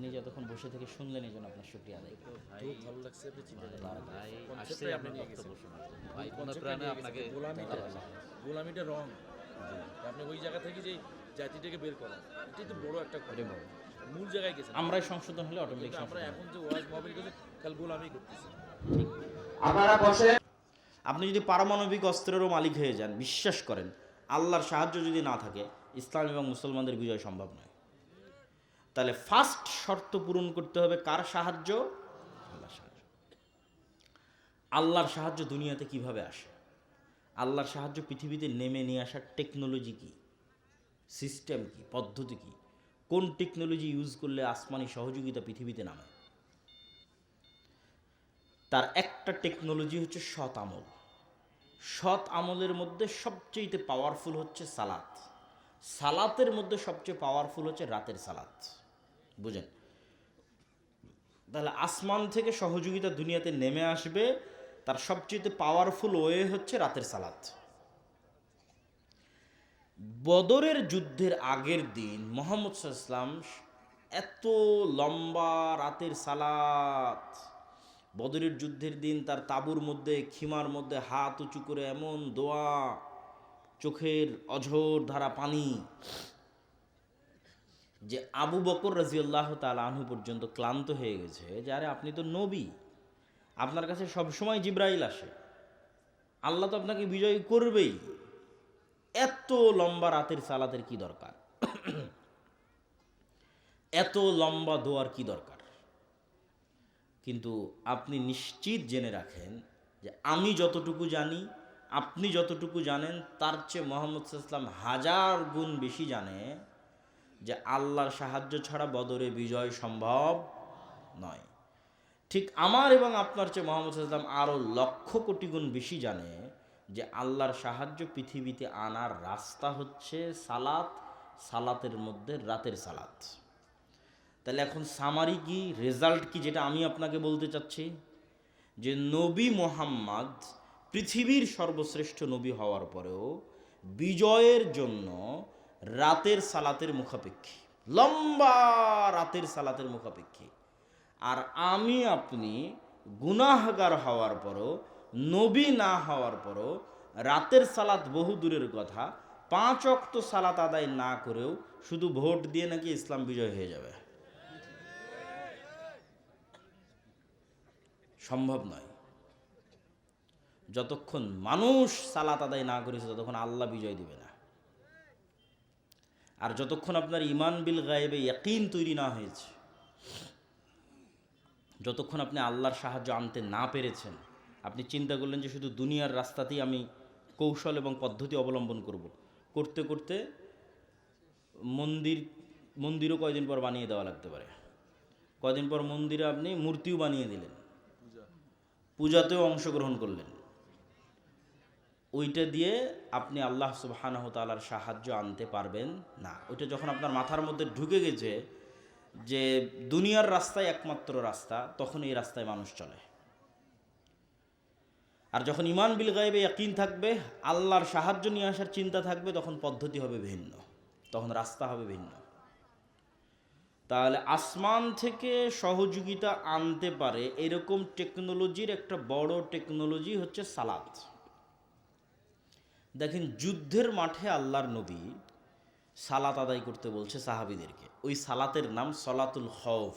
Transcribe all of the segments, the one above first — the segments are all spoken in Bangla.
আপনি যতক্ষণ বসে থেকে শুনলেন এই জন্য আপনার শুকরিয়া আদায় করি। ভাই ভালো লাগছে আপনি চিন্তা করেন ভাই আসছে কনসেপ্টটাই আপনি আপনার নিয়ে বক্তব্য গেছেন শোনার জন্য। ওই ভাই মনে কনসেপ্টটাই প্রাণে নিয়ে আপনাকে গেছেন গোলামিটা রং আপনি ওই জায়গা থেকে যে জাতিটাকে বের করেন এটাই তো বড় একটা কথা মূল জায়গায় গেছেন আমরাই সংশোধন হলে অটোমেটিক কিন্তু আমরা এখন যে ওয়াজ মোবাইল করছি কাল গোলামি করতেছি আপনি যদি পারমাণবিক অস্ত্রেরও মালিক হয়ে যান, বিশ্বাস করেন আল্লাহর সাহায্য যদি না থাকে ইসলাম এবং মুসলমানদের বিজয় সম্ভব নয়। তাহলে ফার্স্ট শর্ত পূরণ করতে হবে কার সাহায্য? আল্লাহর সাহায্য। আল্লাহর সাহায্য দুনিয়াতে কিভাবে আসে? আল্লাহর সাহায্য পৃথিবীতে নেমে নিয়ে আসার টেকনোলজি কি, সিস্টেম কি, পদ্ধতি কি, কোন টেকনোলজি ইউজ করলে আসমানি সহযোগিতা পৃথিবীতে নামে? তার একটা টেকনোলজি হচ্ছে সৎ আমল। সৎ আমলের মধ্যে সবচেয়ে পাওয়ারফুল হচ্ছে সালাত। সালাতের মধ্যে সবচেয়ে পাওয়ারফুল হচ্ছে রাতের সালাত। বুঝেন? তাহলে আসমান থেকে সহযোগিতা দুনিয়াতে নেমে আসবে, তার সবচেয়ে পাওয়ারফুল ওয়ে হচ্ছে রাতের সালাত। বদরের যুদ্ধের আগের দিন মুহাম্মদ সাল্লাল্লাহু আলাইহি ওয়াসাল্লাম এত লম্বা রাতের সালাত, বদরের যুদ্ধের দিন তার তাঁবুর মধ্যে খিমার মধ্যে হাত উঁচু করে এমন দোয়া, চোখের অঝোর ধারা পানি, যে আবু বকর রাদিয়াল্লাহু তাআলা আনহু পর্যন্ত ক্লান্ত হয়ে গেছে যে আরে আপনি তো নবী, আপনার কাছে সবসময় জিবরাইল আসে, আল্লাহ তো আপনাকে বিজয় করবেই, এত লম্বা রাতের সালাতের কি দরকার? এত লম্বা দোয়ার কি দরকার? কিন্তু আপনি নিশ্চিত জেনে রাখেন যে আমি যতটুকু জানি, আপনি যতটুকু জানেন, তার চেয়ে মুহাম্মদ সাল্লাল্লাহু আলাইহি ওয়াসাল্লাম হাজার গুণ বেশি জানে যে আল্লাহর সাহায্য ছাড়া বদরে বিজয় সম্ভব নয়। ঠিক আমার এবং আপনার চেয়ে মুহাম্মদ সাল্লাল্লাহু আলাইহি ওয়াসাল্লাম আরও লক্ষ কোটি গুণ বেশি জানে যে আল্লাহর সাহায্য পৃথিবীতে আনার রাস্তা হচ্ছে সালাত, সালাতের মধ্যে রাতের সালাত। তাহলে এখন সামারি কি, রেজাল্ট কি, যেটা আমি আপনাকে বলতে চাচ্ছি যে নবী মুহাম্মদ পৃথিবীর সর্বশ্রেষ্ঠ নবী হওয়ার পরেও বিজয়ের জন্য রাতের সালাতের মুখাপেক্ষী, লম্বা রাতের সালাতের মুখাপেক্ষী। আর আমি আপনি গুনাহগার হওয়ার পরও, নবী না হওয়ার পরও রাতের সালাত বহু দূরের কথা, 5 ওয়াক্ত সালাত আদায় না করেও শুধু ভোট দিয়ে নাকি ইসলাম বিজয় হয়ে যাবে। সম্ভব নয়। যতক্ষণ মানুষ সালাত আদায় না করেছে ততক্ষণ আল্লাহ বিজয় দিবে না। আর যতক্ষণ আপনার ইমান বিল গায়েবে ইয়াকিন তৈরি না হয়েছে, যতক্ষণ আপনি আল্লাহর সাহায্য আনতে না পেরেছেন, আপনি চিন্তা করলেন যে শুধু দুনিয়ার রাস্তাতেই আমি কৌশল এবং পদ্ধতি অবলম্বন করব, করতে করতে মন্দিরও কয়দিন পর বানিয়ে দেওয়া লাগতে পারে। কয়দিন পর মন্দিরে আপনি মূর্তিও বানিয়ে দিলেন, পূজাতেও অংশগ্রহণ করলেন। ওইটা দিয়ে আপনি আল্লাহ সুবহানাহু ওয়া তাআলার সাহায্য আনতে পারবেন না। ওইটা যখন আপনার মাথার মধ্যে ঢুকে গেছে যে দুনিয়ার রাস্তায় একমাত্র রাস্তা, তখন এই রাস্তায় মানুষ চলে। আর যখন ইমান বিল গায়বে ইয়াকিন থাকবে, আল্লাহর সাহায্য নিয়ে আসার চিন্তা থাকবে, তখন পদ্ধতি হবে ভিন্ন, তখন রাস্তা হবে ভিন্ন। তাহলে আসমান থেকে সহযোগিতা আনতে পারে এরকম টেকনোলজির একটা বড় টেকনোলজি হচ্ছে সালাত। দেখেন, যুদ্ধের মাঠে আল্লাহর নবী সালাত আদায় করতে বলছে সাহাবীদেরকে। ওই সালাতের নাম সলাতুল খৌফ,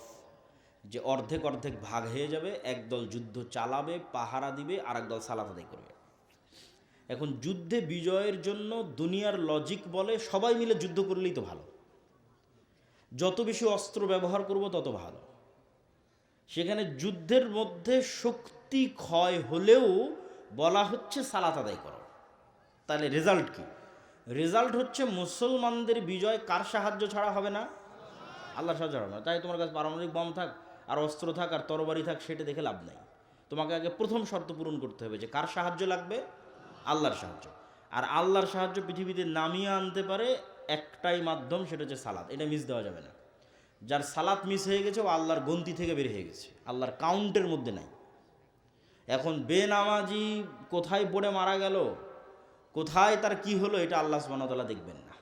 যে অর্ধেক অর্ধেক ভাগ হয়ে যাবে, একদল যুদ্ধ চালাবে, পাহারা দিবে, আর একদল সালাত আদায় করবে। এখন যুদ্ধে বিজয়ের জন্য দুনিয়ার লজিক বলে সবাই মিলে যুদ্ধ করলেই তো ভালো, যত বেশি অস্ত্র ব্যবহার করব তত ভালো। সেখানে যুদ্ধের মধ্যে শক্তি ক্ষয় হলেও বলা হচ্ছে সালাত আদায় করো। তাহলে রেজাল্ট কি? রেজাল্ট হচ্ছে মুসলমানদের বিজয় কার সাহায্য ছাড়া হবে না? আল্লাহর সাহায্য ছাড়া না। তাই তোমার কাছে পারমাণবিক বম থাক আর অস্ত্র থাক আর তরবারি থাক, সেটা দেখে লাভ নাই। তোমাকে আগে প্রথম শর্ত পূরণ করতে হবে যে কার সাহায্য লাগবে? আল্লাহর সাহায্য। আর আল্লাহর সাহায্য পৃথিবীতে নামিয়ে আনতে পারে একটাই মাধ্যম, সেটা হচ্ছে সালাত। এটা মিস দেওয়া যাবে না। যার সালাত মিস হয়ে গেছে ও আল্লাহর গন্তি থেকে বের হয়ে গেছে, আল্লাহর কাউন্টের মধ্যে নাই। এখন বেনামাজি কোথায় পড়ে মারা গেল, কোথায় তার কি হলো, এটা আল্লাহ সুবহানাহু ওয়া তাআলা দেখবেন না।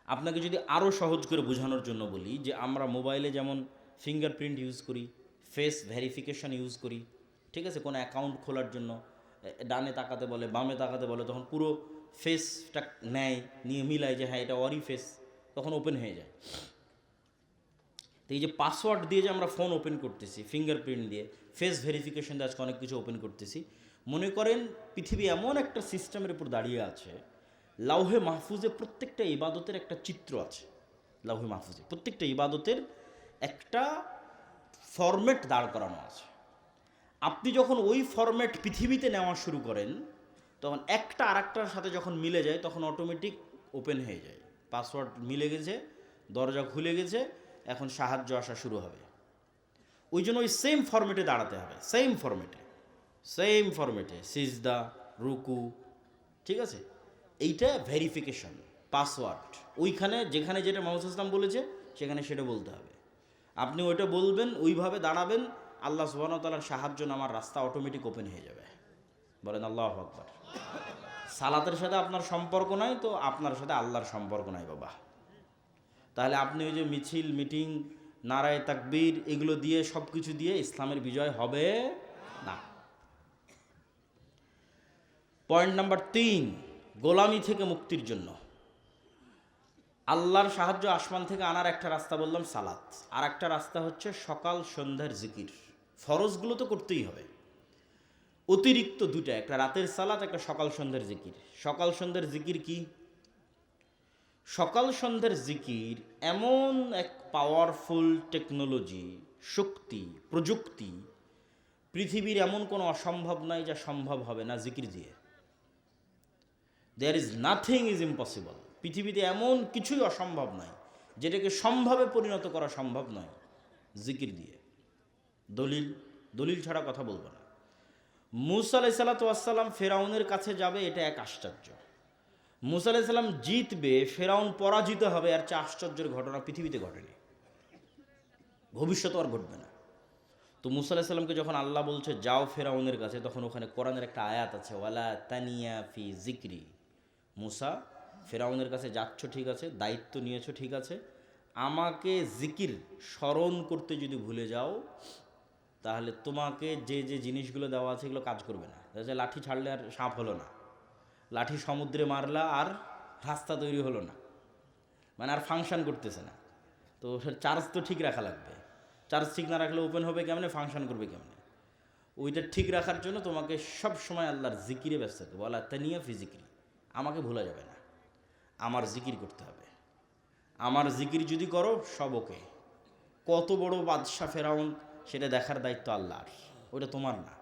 আপনাকে যদি আরও সহজ করে বোঝানোর জন্য বলি যে আমরা মোবাইলে যেমন ফিঙ্গারপ্রিন্ট ইউজ করি, ফেস ভেরিফিকেশন ইউজ করি, ঠিক আছে, কোনো অ্যাকাউন্ট খোলার জন্য ডানে তাকাতে বলে, বামে তাকাতে বলে, তখন পুরো ফেসটা নেয়, নিয়ে মিলায় যে হ্যাঁ এটা ওরই ফেস, তখন ওপেন হয়ে যায়। তো এই যে পাসওয়ার্ড দিয়ে যে আমরা ফোন ওপেন করতেছি, ফিঙ্গারপ্রিন্ট দিয়ে, ফেস ভেরিফিকেশন দিয়ে আজকে অনেক কিছু ওপেন করতেছি, মনে করেন পৃথিবী এমন একটা সিস্টেমের উপর দাঁড়িয়ে আছে, লাউহে মাহফুজে প্রত্যেকটা ইবাদতের একটা চিত্র আছে। লাউহে মাহফুজে প্রত্যেকটা ইবাদতের একটা ফরম্যাট দাঁড় করানো আছে। আপনি যখন ওই ফরম্যাট পৃথিবীতে নেওয়া শুরু করেন, তখন একটা আরেকটার সাথে যখন মিলে যায় তখন অটোমেটিক ওপেন হয়ে যায়। পাসওয়ার্ড মিলে গেছে, দরজা খুলে গেছে, এখন সাহায্য আসা শুরু হবে। ওই জন্য ওই সেম ফরম্যাটে দাঁড়াতে হবে, সেম ফরম্যাটে সিজদা, রুকু, ঠিক আছে। এইটা ভেরিফিকেশন, পাসওয়ার্ড ওইখানে যেখানে যেটা মোহাম্মদ ইসলাম বলেছে সেখানে সেটা বলতে হবে। আপনি ওইটা বলবেন, ওইভাবে দাঁড়াবেন, আল্লাহ সুবহানাহু ওয়া তাআলার সাহায্য নামার রাস্তা অটোমেটিক ওপেন হয়ে যাবে। বলেন আল্লাহু আকবার। সালাতের সাথে আপনার সম্পর্ক নাই তো আপনার সাথে আল্লাহর সম্পর্ক নাই বাবা। তাহলে আপনি ওই যে মিছিল, মিটিং, নারায়ে তাকবীর এগুলো দিয়ে সব কিছু দিয়ে ইসলামের বিজয় হবে না। পয়েন্ট নাম্বার 3, গোলামি থেকে মুক্তির জন্য আল্লাহর সাহায্য আসমান থেকে আনার একটা রাস্তা বললাম সালাত, আর একটা রাস্তা হচ্ছে সকাল সন্ধ্যার জিকির। ফরজগুলো তো করতেই হবে, অতিরিক্ত দুটা, একটা রাতের সালাত, একটা সকাল সন্ধ্যার জিকির। সকাল সন্ধ্যার জিকির কি? সকাল সন্ধ্যার জিকির এমন এক পাওয়ারফুল টেকনোলজি, শক্তি, প্রযুক্তি, পৃথিবীর এমন কোনো অসম্ভব নাই যা সম্ভব হবে না জিকির দিয়ে। There is nothing is impossible. পৃথিবীতে এমন কিছুই অসম্ভব নয় যেটাকে সম্ভবে পরিণত করা সম্ভব নয় জিকির দিয়ে। দলিল ছাড়া কথা বলবো না। মুসা আলাইহিস সালাতু ওয়াস সালাম ফেরাউনের কাছে যাবে, এটা এক আশ্চর্য। মুসা আলাইহিস সালাম জিতবে, ফেরাউন পরাজিত হবে, আর চেয়ে আশ্চর্যের ঘটনা পৃথিবীতে ঘটেনি, ভবিষ্যতে আর ঘটবে না। তো মুসা আলাইহিস সালামকে যখন আল্লাহ বলছে যাও ফেরাউনের কাছে, তখন ওখানে কোরআনের একটা আয়াত আছে, ওয়ালা তানিয়া ফি জিকরি। মুসা, ফেরাউনের কাছে যাচ্ছ ঠিক আছে, দায়িত্ব নিয়েছো ঠিক আছে, আমাকে জিকির স্মরণ করতে যদি ভুলে যাও তাহলে তোমাকে যে যে জিনিসগুলো দেওয়া আছে এগুলো কাজ করবে না। যে লাঠি ছাড়লে আর সাপ হলো না, লাঠি সমুদ্রে মারলা আর রাস্তা তৈরি হলো না, মানে আর ফাংশন করতেছে না। তো চার্জ তো ঠিক রাখা লাগবে, চার্জ ঠিক না রাখলে ওপেন হবে কেমনে, ফাংশন করবে কেমনে? ওইটা ঠিক রাখার জন্য তোমাকে সব সময় আল্লাহর জিকিরে ব্যস্ত থাকবে। বলা তানিয়া ফি জিকিরি, আমাকে ভোলা যাবে না, আমার জিকির করতে হবে। আমার জিকির যদি করো সব ওকে। কত বড় বাদশা ফেরাউন সেটা দেখার দায়িত্ব আল্লাহর, ওটা তোমার না।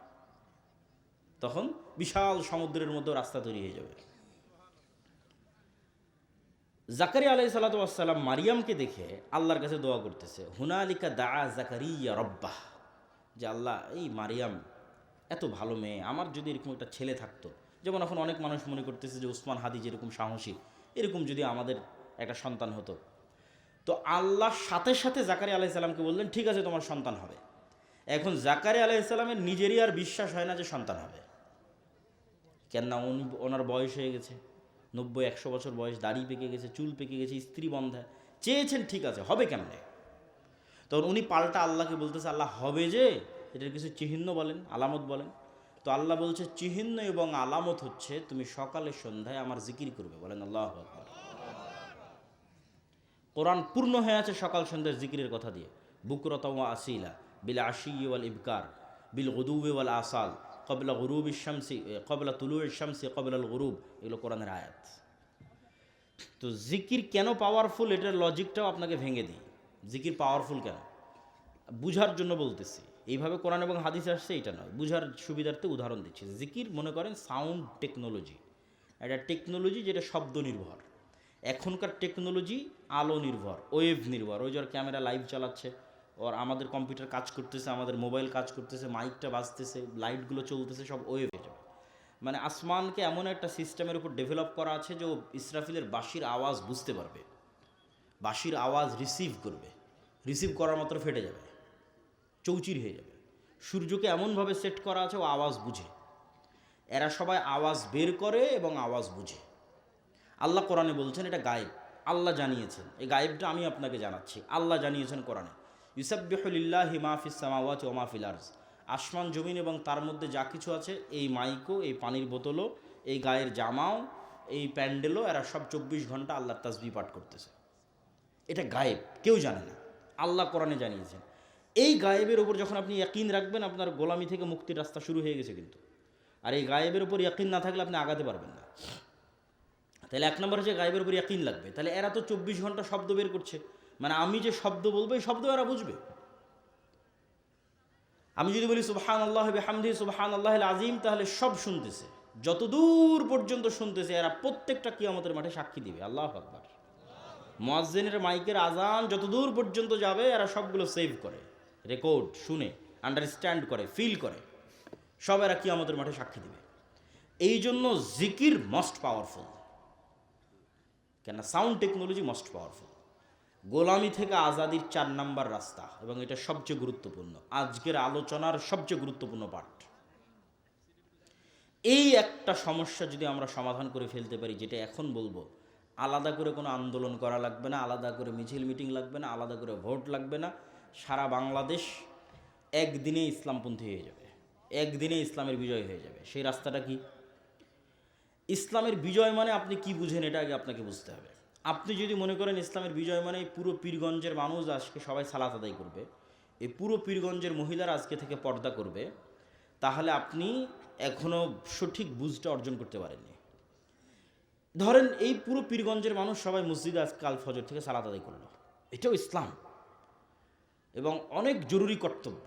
তখন বিশাল সমুদ্রের মধ্যে রাস্তা তৈরি হয়ে যাবে। জাকারিয়া আলাইহিস সালাতু ওয়াস সালাম মারিয়ামকে দেখে আল্লাহর কাছে দোয়া করতেছে, হুনালিকা দাআ জাকারিয়া রব্বাহ, যে আল্লাহ এই মারিয়াম এত ভালো মেয়ে, আমার যদি এরকম একটা ছেলে থাকতো, যেমন এখন অনেক মানুষ মনে করতেছে যে উসমান হাদি যেরকম সাহসী, এরকম যদি আমাদের একটা সন্তান হতো। তো আল্লাহর সাথে সাথে জাকারিয়া আলাইহিস সালামকে বললেন ঠিক আছে তোমার সন্তান হবে। এখন জাকারিয়া আলাইহিস সালামের নিজেরই আর বিশ্বাস হয় না যে সন্তান হবে, কেননা ওনার বয়স হয়ে গেছে 90-100 বছর বয়স, দাড়ি পেকে গেছে, চুল পেকে গেছে, স্ত্রী বন্ধা, চেয়েছেন ঠিক আছে, হবে কেমনে? তখন উনি পাল্টা আল্লাহকে বলতেছে আল্লাহ হবে যে, এটার কিছু চিহ্ন বলেন, আলামত বলেন। তো আল্লাহ বলছে চিহ্ন এবং আলামত হচ্ছে তুমি সকালে সন্ধ্যায় আমার জিকির করবে। বলেন আল্লাহু আকবার। কোরআন পূর্ণ হয়ে আছে সকাল সন্ধ্যার জিকিরের কথা দিয়ে। বুকরাতা ওয়া আসিলা বিল আশি ওয়াল ইবকার বিল গুদুবি ওয়াল আসাল কবলা গুরুবিশ শামসি কবলা তুলুইশ শামসি কবলাল গুরুব, এগুলো কোরআনের আয়াত। তো জিকির কেন পাওয়ারফুল এটার লজিকটাও আপনাকে ভেঙে দিই। জিকির পাওয়ারফুল কেন বুঝার জন্য বলতেছি, এইভাবে কোরআন এবং হাদিস আসছে এটা নয়, বুঝার সুবিধার্থে উদাহরণ দিচ্ছি। জিকির মনে করেন সাউন্ড টেকনোলজি, একটা টেকনোলজি যেটা শব্দ নির্ভর। এখনকার টেকনোলজি আলো নির্ভর, ওয়েভ নির্ভর। ওই যার ক্যামেরা লাইভ চালাচ্ছে, ওর আমাদের কম্পিউটার কাজ করতেছে, আমাদের মোবাইল কাজ করতেছে, মাইকটা বাজতেছে, লাইটগুলো চলতেছে, সব ওয়েভ হয়ে যাবে। মানে আসমানকে এমন একটা সিস্টেমের উপর ডেভেলপ করা আছে যে ও ইসরাফিলের বাঁশির আওয়াজ বুঝতে পারবে, বাঁশির আওয়াজ রিসিভ করবে, রিসিভ করার মাত্র ফেটে যাবে, চৌচির হয়ে যাবে। সূর্যকে এমনভাবে সেট করা আছে ও আওয়াজ বুঝে। এরা সবাই আওয়াজ বের করে এবং আওয়াজ বুঝে। আল্লাহ কোরআনে বলছেন এটা গায়েব, আল্লাহ জানিয়েছেন, এই গায়েবটা আমি আপনাকে জানাচ্ছি, আল্লাহ জানিয়েছেন কোরআনে, ইউসাব্বিহু লিল্লাহি মা ফিস সামাওয়াতি ওয়া মা ফিল আরজ, আসমান জমিন এবং তার মধ্যে যা কিছু আছে, এই মাইকও, এই পানির বোতলও, এই গায়ের জামাও, এই প্যান্ডেলও, এরা সব 24 ঘন্টা আল্লাহর তাসবিহ পাঠ করতেছে। এটা গায়েব, কেউ জানে না, আল্লাহ কোরআনে জানিয়েছেন। এই গায়েবের ওপর যখন আপনি ইয়াকিন রাখবেন, আপনার গোলামি থেকে মুক্তির রাস্তা শুরু হয়ে গেছে কিন্তু। আর এই গায়েবের উপর ইয়াকিন না থাকলে আপনি আগাতে পারবেন না। তাহলে এক নম্বর হচ্ছে গায়েবের উপর ইয়াকিন লাগবে। তাহলে এরা তো 24 ঘন্টা শব্দ বের করছে, মানে আমি যে শব্দ বলবো এই শব্দ এরা বুঝবে। আমি যদি বলি সুবহানাল্লাহ বিহামদিহি সুবহানাল্লাহিল আযীম, তাহলে সব শুনতেছে, যতদূর পর্যন্ত শুনতেছে এরা প্রত্যেকটা কিয়ামতের মাঠে সাক্ষী দিবে। আল্লাহু আকবার। মুয়াজ্জিনের মাইকের আজান যতদূর পর্যন্ত যাবে এরা সবগুলো সেভ করে, রেকর্ড, শুনে, আন্ডারস্ট্যান্ড করে, ফিল করে, সব এরা কিয়ামতের মাঠে সাক্ষী দিবে। এই জন্য জিকির মোস্ট পাওয়ারফুল, কেন সাউন্ড টেকনোলজি মোস্ট পাওয়ারফুল। গোলামি থেকে আজাদির 4 নাম্বার রাস্তা, এবং এটা সবচেয়ে গুরুত্বপূর্ণ, আজকের আলোচনার সবচেয়ে গুরুত্বপূর্ণ পার্ট। এই একটা সমস্যা যদি আমরা সমাধান করে ফেলতে পারি, যেটা এখন বলবো, আলাদা করে কোনো আন্দোলন করা লাগবে না, আলাদা করে মিছিল মিটিং লাগবে না, আলাদা করে ভোট লাগবে না, সারা বাংলাদেশ একদিনে ইসলামপন্থী হয়ে যাবে, একদিনে ইসলামের বিজয় হয়ে যাবে। সেই রাস্তাটা কি? ইসলামের বিজয় মানে আপনি কি বুঝেন এটা আগে আপনাকে বুঝতে হবে। আপনি যদি মনে করেন ইসলামের বিজয় মানে পুরো পীরগঞ্জের মানুষ আজকে সবাই সালাত আদায় করবে, এই পুরো পীরগঞ্জের মহিলারা আজকে থেকে পর্দা করবে, তাহলে আপনি এখনও সঠিক বুঝটা অর্জন করতে পারেননি। ধরেন এই পুরো পীরগঞ্জের মানুষ সবাই মসজিদে আজকে আল ফজর থেকে সালাত আদায় করলো, এটাও ইসলাম এবং অনেক জরুরি কর্তব্য।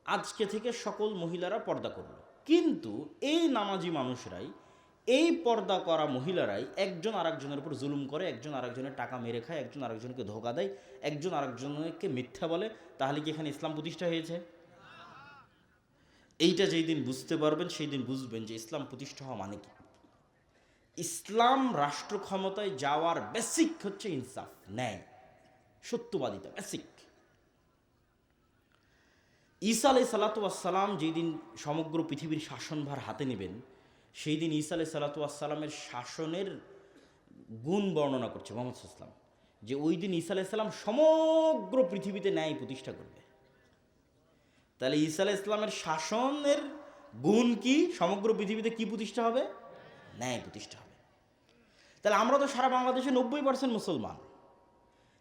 আজকে থেকে সকল মহিলারা পর্দা করলো, কিন্তু এই নামাজি মানুষরাই, এই পর্দা করা মহিলারাই একজন আরেকজনের উপর জুলুম করে, একজন আরেকজনের টাকা মেরে খায়, একজন আরেকজনকে ধোকা দেয়, একজন আরেকজনকে মিথ্যা বলে। তাহলে কি এখানে ইসলাম প্রতিষ্ঠা হয়েছে? এইটা যেই দিন বুঝতে পারবেন সেই দিন বুঝবেন যে ইসলাম প্রতিষ্ঠা হওয়া মানে কি। ইসলাম রাষ্ট্র ক্ষমতায় যাওয়ার বেসিক হচ্ছে ইনসাফ, ন্যায়, সত্যবাদিতা, বেসিক। ঈসা আলাইহিস সালাতু ওয়াস সালাম যেই দিন সমগ্র পৃথিবীর শাসনভার হাতে নেবেন, সেই দিন ঈসা আলাইহিস সালাতু ওয়াস সালামের শাসনের গুণ বর্ণনা করছে মুহাম্মদ সাল্লাল্লাহু আলাইহি ওয়াসাল্লাম, যে ওই দিন ঈসা আলাইহিস সালাম সমগ্র পৃথিবীতে ন্যায় প্রতিষ্ঠা করবে। তাহলে ঈসা আলাইহিস সালামের শাসনের গুণ কি? সমগ্র পৃথিবীতে কি প্রতিষ্ঠা হবে? ন্যায় প্রতিষ্ঠা হবে। তাহলে আমরা তো সারা বাংলাদেশে 90% মুসলমান,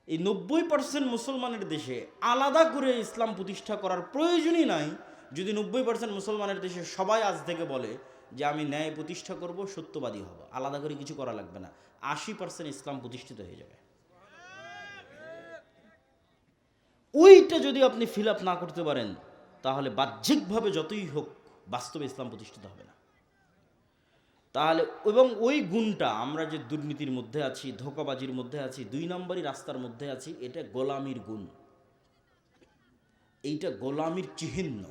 এই 90% মুসলমানের দেশে আলাদা করে ইসলাম প্রতিষ্ঠা করার প্রয়োজনই নাই। যদি 90% মুসলমানের দেশে সবাই আজ থেকে বলে যে আমি ন্যায় প্রতিষ্ঠা করব, সত্যবাদী হব, আলাদা করে কিছু করা লাগবে না, 80% ইসলাম প্রতিষ্ঠিত হয়ে যাবে। ওইটা যদি আপনি ফিল আপ না করতে পারেন, তাহলে বাহ্যিকভাবে যতই হোক বাস্তবে ইসলাম প্রতিষ্ঠিত হবে না। তাহলে এবং ওই গুণটা, আমরা যে দুর্নীতির মধ্যে আছি, ধোঁকাবাজির মধ্যে আছি, 2 নম্বরই রাস্তার মধ্যে আছি, এটা গোলামির গুণ, এইটা গোলামির চিহ্ন।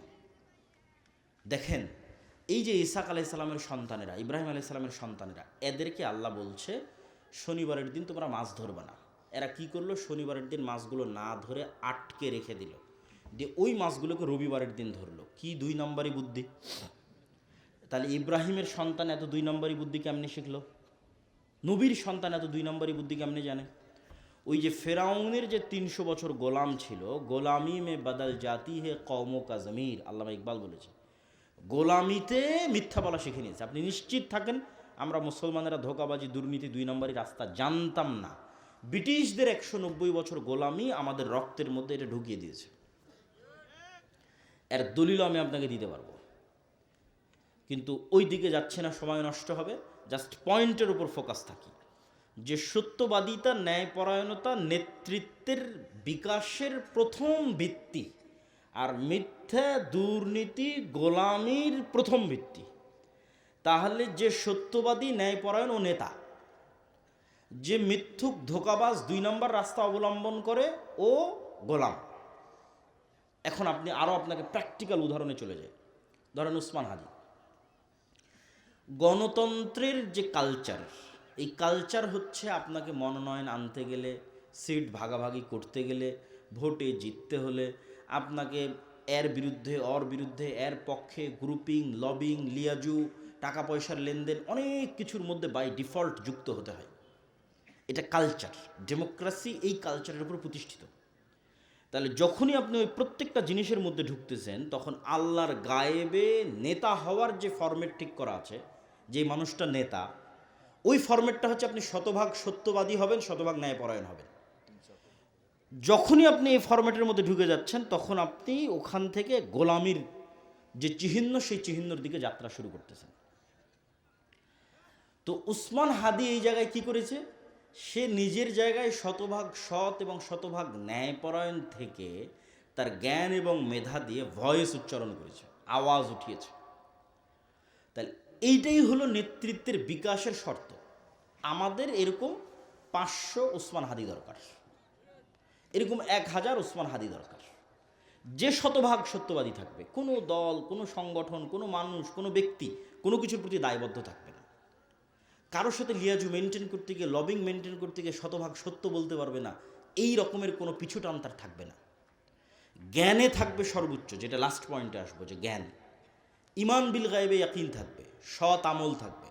দেখেন এই যে ইসাক আলাইহিস সালামের সন্তানেরা, ইব্রাহিম আলাইহিস সালামের সন্তানেরা, এদেরকে আল্লাহ বলছে শনিবারের দিন তোমরা মাছ ধরবে না। এরা কি করলো? শনিবারের দিন মাছগুলো না ধরে আটকে রেখে দিল, দিয়ে ওই মাছগুলোকে রবিবারের দিন ধরলো। কি 2 নম্বরই বুদ্ধি! তাহলে ইব্রাহিমের সন্তান এত 2 নম্বরই বুদ্ধি কেমনি শিখলো? নবীর সন্তান এত 2 নম্বরই বুদ্ধি কেমনি জানে? ওই যে ফেরাউনের যে 300 বছর গোলাম ছিল, গোলামি মে বদল জাতি হে কওমো কা জমির, আল্লামা ইকবাল বলেছে, গোলামিতে মিথ্যা বলা শিখে নিয়েছে। আপনি নিশ্চিত থাকেন আমরা মুসলমানেরা ধোঁকাবাজি, দুর্নীতি, 2 নম্বরই রাস্তা জানতাম না। ব্রিটিশদের 190 বছর গোলামি আমাদের রক্তের মধ্যে এটা ঢুকিয়ে দিয়েছে। এর দলিল আমি আপনাকে দিতে পারবো, কিন্তু ওই দিকে যাচ্ছে না, সময় নষ্ট হবে। জাস্ট পয়েন্টের উপর ফোকাস থাকি যে সত্যবাদিতা, ন্যায়পরায়ণতা নেতৃত্বের বিকাশের প্রথম ভিত্তি, আর মিথ্যা, দুর্নীতি গোলামির প্রথম ভিত্তি। তাহলে যে সত্যবাদী, ন্যায়পরায়ণ ও নেতা, যে মিথ্যুক, ধোঁকাবাজ, 2 নম্বর রাস্তা অবলম্বন করে ও গোলাম। এখন আপনি আরও আপনাকে প্র্যাকটিক্যাল উদাহরণে চলে যায়। ধরেন উসমান হাদি, গণতন্ত্রের যে কালচার, এই কালচার হচ্ছে আপনাকে মনোনয়ন আনতে গেলে, সিট ভাগাভাগি করতে গেলে, ভোটে জিততে হলে আপনাকে এর বিরুদ্ধে, ওর বিরুদ্ধে, এর পক্ষে গ্রুপিং, লবিং, লিয়াজু, টাকা পয়সার লেনদেন, অনেক কিছুর মধ্যে বাই ডিফল্ট যুক্ত হতে হয়। এটা কালচার, ডেমোক্রেসি এই কালচারের উপর প্রতিষ্ঠিত। তাহলে যখনই আপনি ওই প্রত্যেকটা জিনিসের মধ্যে ঢুকতেছেন, তখন আল্লাহর গায়েবে নেতা হওয়ার যে ফরম্যাট ঠিক করা আছে, যে মানুষটা নেতা, ওই ফরম্যাটটা হচ্ছে আপনি শতভাগ সত্যবাদী হবেন, শতভাগ ন্যায়পরায়ণ হবেন। যখনই আপনি এই ফরম্যাটের মধ্যে ঢুকে যাচ্ছেন, তখন আপনি ওখান থেকে গোলামির যে চিহ্ন, সেই চিহ্নর দিকে যাত্রা শুরু করতেছেন। তো উসমান হাদি এই জায়গায় কি করেছে? সে নিজের জায়গায় শতভাগ সৎ এবং শতভাগ ন্যায়পরায়ণ থেকে তার জ্ঞান এবং মেধা দিয়ে ভয়েস উচ্চারণ করেছে, আওয়াজ উঠিয়েছে। তাহলে এইটাই হলো নেতৃত্বের বিকাশের শর্ত। আমাদের এরকম 500 উসমান হাদি দরকার, এরকম 1000 উসমান হাদি দরকার, যে শতভাগ সত্যবাদী থাকবে। কোনো দল, কোনো সংগঠন, কোনো মানুষ, কোনো ব্যক্তি কোনো কিছুর প্রতি দায়বদ্ধ থাকবে না। কারোর সাথে লিয়াজু মেনটেন করতে গিয়ে, লবিং মেনটেন করতে গিয়ে শতভাগ সত্য বলতে পারবে না, এই রকমের কোনো পিছু টান তার থাকবে না। জ্ঞানে থাকবে সর্বোচ্চ, যেটা লাস্ট পয়েন্টে আসবো, যে জ্ঞান। ইমান বিল গায়েবে ইয়াকিন থাকবে, সৎ আমল থাকবে,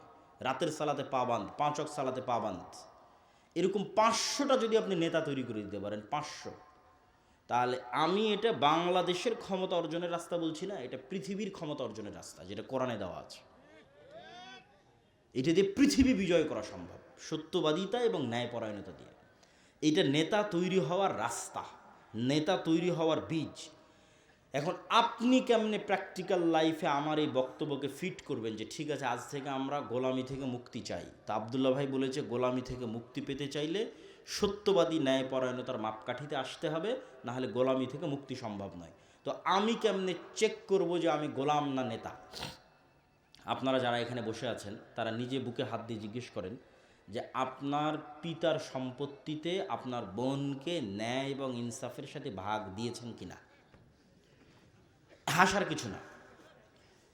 রাতের সালাতে পাবান্দ, 5 ওয়াক্ত সালাতে পাবান্দ। এরকম 500টা যদি আপনি নেতা তৈরি করে দিতে পারেন, 500, তাহলে আমি এটা বাংলাদেশের ক্ষমতা অর্জনের রাস্তা বলছি না, এটা পৃথিবীর ক্ষমতা অর্জনের রাস্তা, যেটা কোরআনে দেওয়া আছে। এটা দিয়ে পৃথিবী বিজয় করা সম্ভব, সত্যবাদিতা এবং ন্যায়পরায়ণতা দিয়ে। এটা নেতা তৈরি হওয়ার রাস্তা, নেতা তৈরি হওয়ার বীজ। এখন আপনি কেমনে প্র্যাকটিক্যাল লাইফে আমার এই বক্তব্যকে ফিট করবেন যে ঠিক আছে, আজ থেকে আমরা গোলামি থেকে মুক্তি চাই। তা আবদুল্লাহ ভাই বলেছে, গোলামি থেকে মুক্তি পেতে চাইলে সত্যবাদী ন্যায়পরায়ণতার মাপকাঠিতে আসতে হবে, না হলে গোলামি থেকে মুক্তি সম্ভব নয়। তো আমি কেমনে চেক করব যে আমি গোলাম না নেতা? আপনারা যারা এখানে বসে আছেন, তারা নিজে বুকে হাত দিয়ে জিজ্ঞেস করেন যে আপনার পিতার সম্পত্তিতে আপনার বোনকে ন্যায় এবং ইনসাফের সাথে ভাগ দিয়েছেন কিনা। হাসার কিছু না।